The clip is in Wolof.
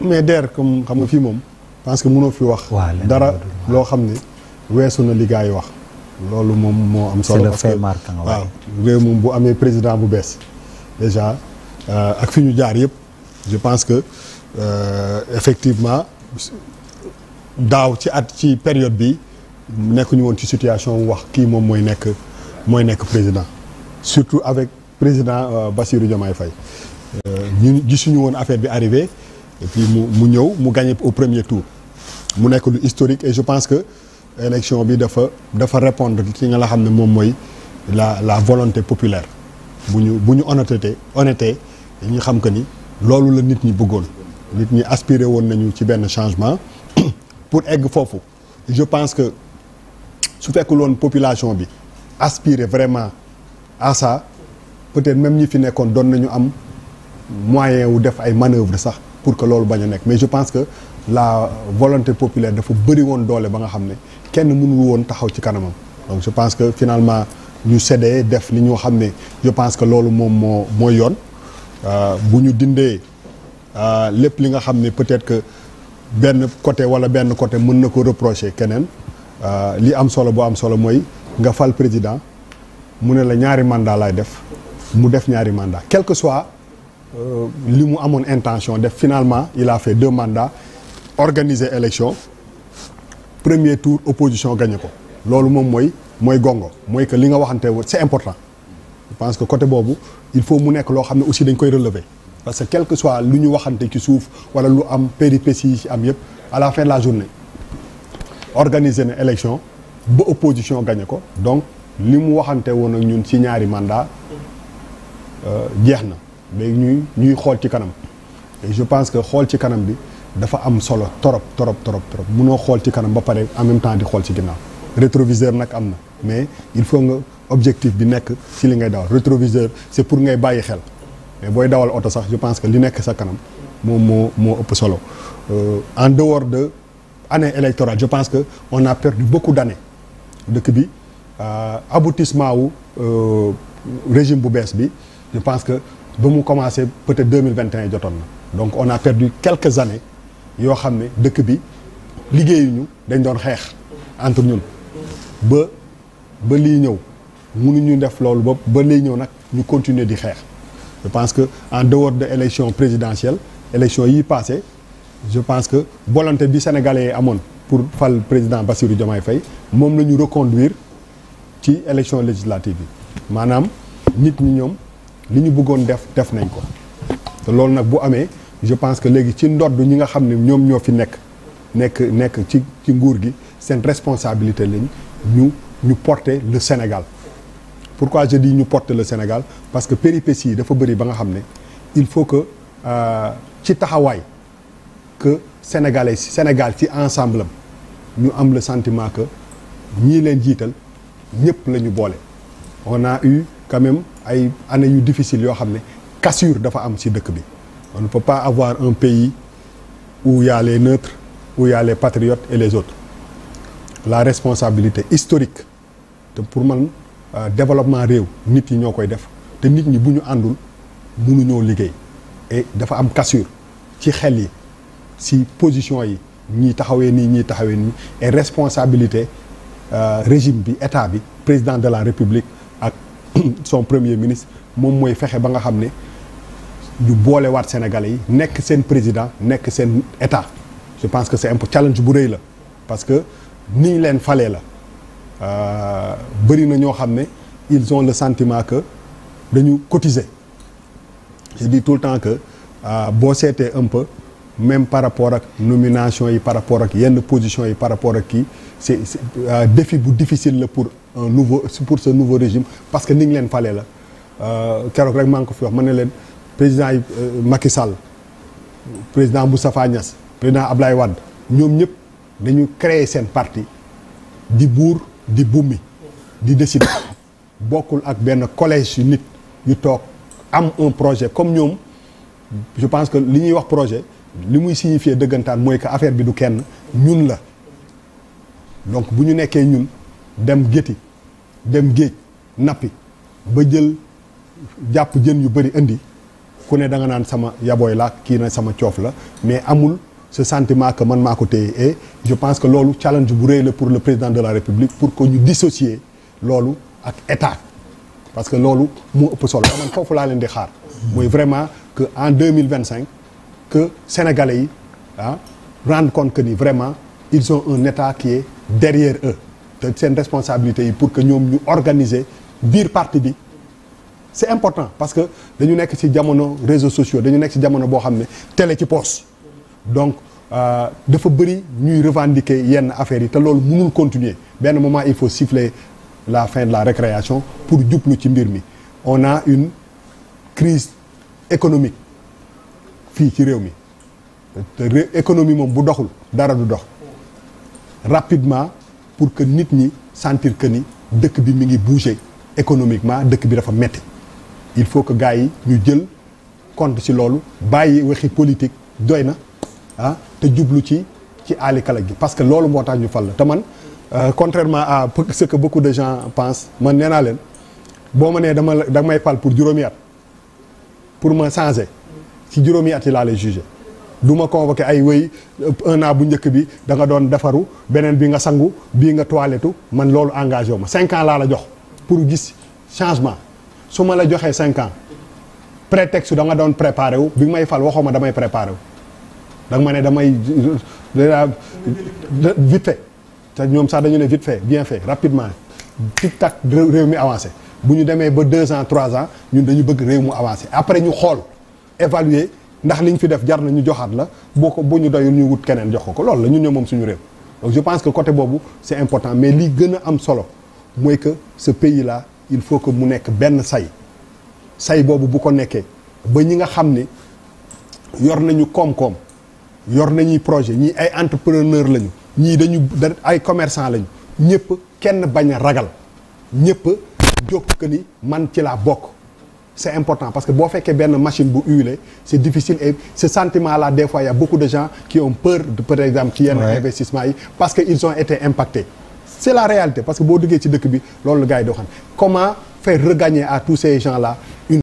mais DER comme xam nga fii moom parce que mënoo fi wax dara loo xam ne weesu na li gars yi wax loolu moom moo am solo parce que waaw réew moom bu amee président bu bees déjà ak fi ñu jaar yëpp je pense que effectivement daaw ci période bi nekk ñu woon ci situation wax kii moom mooy nekk président surtout avec président Bassirou Diomaye Faye ñu gisuñu woon affaire bi arrivé et puis mu ñëw mu gagné au premier tour mu nekk lu historique et je pense que élection bi dafa répondre ci nga la xam ne moom mooy la volonté populaire bu ñu honnêteté ñu xam que ni loolu la nit ñi bëggoon nit ñi aspiré woon nañu ci benn changement pour egg foofu je pense que su fekkul woon population bi aspirer vraiment à ça peut-être même ñi fi nekkoon doon nañu am moyen wu def ay manœuvres sax pour que loolu bañ a nekk mais je pense que la volonté populaire dafa bëri woon doole ba nga xam ne kenn mënul woon taxaw ci kanamam donc je pense que finalement ñu cédé def li ñoo xam ne je pense que loolu moom mooy yoon bu ñu dindee lépp li nga xam ne peut-être que benn côté mën na ko reprocher keneen li am solo bu am solo mooy nga fal président mu ne la ñaari mandat laay def mu def ñaari mandat quel que soit li mu amoon intention def finalement il a fait 2 mandats organiser élection premier tour opposition gagné ko loolu moom mooy gongo mooy que li nga waxante c'est important je pense que côté boobu il faut mu nekk loo xam ne aussi dañ koy relever parce que quel que soit lu ñu waxante ci suuf wala lu am péripéties yi ci am yëpp à la fin de la journée organiser na élection ba opposition gagné ko donc li mu waxante woon ak ñun ci ñaari mandat jeex na léegi ñuy xool ci kanam et je pense que xool ci kanam bi dafa am solo trop munoo xool ci kanam ba pare en même temps di xool ci ginnaaw rétroviseur nag am na mais il faut nga objectif bi nekk ci li ngay dawal rétroviseur c'est pour ngay bàyyi xel mais booy dawal oto sax je pense que li nekk sa kanam moom moo ëpp solo en dehors de année électorale je pense que on a perdu beaucoup d'années dëkk bi aboutissement wu régime bu bees bi je pense que ba mu commencé peut-être 2021 jotoon na donc on a perdu quelques années yoo xam ne dëkk bi liggéeyuñu dañ doon xeex entre ñun ba lii ñëw mënuñu def loolu ba lii ñëw nag ñu continuer di xeex je pense que en dehors de élection présidentielle élection yi passé je pense que volonté bi sénégalais yi amoon pour fal président Bassirou Diomaye Faye moom la ñu reconduire ci élection législative bi maanaam nit ñi ñoom li ñu bëggoon def nañ ko te loolu nag bu amee je pense que léegi ci ndodd ñi nga xam ne ñoom ñoo fi nekk ci nguur gi seen responsabilité lañ ñu porter le Sénégal pourquoi je dis ñu porter le Sénégal parce que péripéties yi dafa bëri ba nga xam ne il faut que ci taxawaay que Sénégal ci ensemble am ñu am le sentiment que ñii leen jiital ñëpp la ñu boole on a eu quand même ay années yu difficiles yoo xam ne cassure dafa am ci dëkk bi on ne peut pas avoir un pays où il y a les neutres où il y a les patriotes et les autres la responsabilité historique te pour man développement réew nit yi ñoo koy def te nit ñi bu ñu àndul mënuñoo liggéey et dafa am cassure ci xel yi ci position yi ñii taxawee nii et responsabilité régime bi état bi président de la République ak son premier ministre moom mooy fexe ba nga xam ne ñu boolewaat Sénégalais yi nekk seen président nekk seen état je pense que c'est un challenge bu rëy la parce que ni ñu leen falee la bëri na ñoo xam ne ils ont le sentiment que dañu cotiser je dis tout le temps que boo seetee un peu même par rapport ak nomination yi par rapport ak yenn position yi par rapport ak kii c'est défi bu difficile la pour ce nouveau régime parce que ni ñu leen falee la keroog rek maa ngi ko fi wax ma ne leen président yi Macky Sall président Moustapha Niasse président Ablaye Wade ñoom ñëpp dañu créer seen parti di buur di bummi di décider bokkul ak benn collège yu nit yu toog am un projet comme ñoom je pense que li ñuy wax projet li muy signifier dëggantaan mooy que affaire bi du kenn ñun la donc bu ñu nekkee ñun dem géti dem géej nappi ba jël jàpp jën yu bëri indi ku ne da nga naan sama yabooy la kii na sama coof la mais amul ce sentiment que man maa ko téye et je pense que loolu challenge bu rëy la pour le président de la République pour que ñu dissocier loolu ak état parce que loolu moo ëpp solo man foofu laa leen di xaar mooy vraiment que en 2025 que sénégalais yi rendre compte que ni vraiment ils ont un état qui est derrière eux te seen responsabilité yi pour que ñoom ñu organiser biir parti bi c'est important parce que dañu nekk ci jamono réseaux sociaux dañu nekk ci jamono boo xam ne télé ci poche donc dafa bëri ñuy revendiquer yenn affaires yi te loolu mënul continuer benn moment il faut siffler la fin de la récréation pour jublu ci mbir mi on a une crise économique fii ci réew mi te économie moom bu doxul dara du dox rapidement pour que nit ñi sentir que ni dëkk bi mi ngi bouger économiquement dëkk bi dafa metti il faut que gars yi ñu jël compte ci loolu bàyyi waxi politique doy na te jublu ci aalikala gi parce que loolu moo tax ñu fal la te man contrairement à ce que beaucoup de gens pensent man nee naa leen boo ma nee da may fal pour juróomi at pour ma changer ci juróomi at yi laa lay juger du ma convoqué ay wéy un an bu njëkk bi da nga doon defaru beneen bi nga sangu bii nga toilettu man loolu engagé wu ma 5 ans laa la jox pour gis changement su ma la joxee 5 ans prétexte da nga doon préparé wu bi may fal waxoo ma damay préparé wu da nga ma ne damay vite fait te ñoom sax dañu ne vite fait bien fait rapidement tic tac réew mi avancé bu ñu demee ba 2 ans 3 ans ñun dañu bëgg réew mu avancé après ñu xool évaluer ndax liñ fi def jar na ñu joxaat la bu ñu doyul ñu wut keneen jox ko loolu la ñun ñoo moom suñu réew donc je pense que côté boobu c'est important mais li gën a am solo mooy que ce pays là il faut que mu nekk benn say boobu bu ko nekkee ba ñi nga xam ni yor nañu koom-koom yor nañuy projet ñii ay entrepreneur lañu ñii dañu ay commerçant lañu ñëpp kenn bañ a ragal ñëpp jóg que ni man ci laa bokk c'est important parce que boo fekkee benn machine bu huilée c'est difficile et ce sentiment là des fois il y a beaucoup de gens qui ont peur de par exemple ci yenn investissement yi parce que ils ont été impactés c'est la réalité parce que boo duggee ci dëkk bi loolu la gars yi doo xam comment faire regagner à tous ces gens là